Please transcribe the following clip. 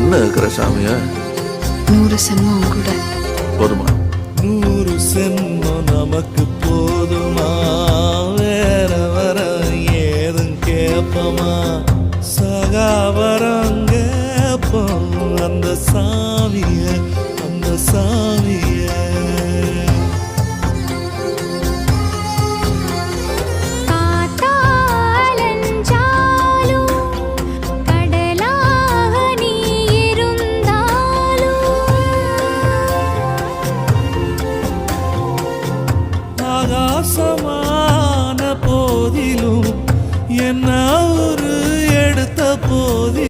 என்ன இருக்கிற சாமியா? 100 சென்மம் கூட போதுமா? 100 சென்மம் நமக்கு போதுமா? வேற வர ஏதும் கேப்பமா? சகாவரம் கேப்போம் அந்த சாமிய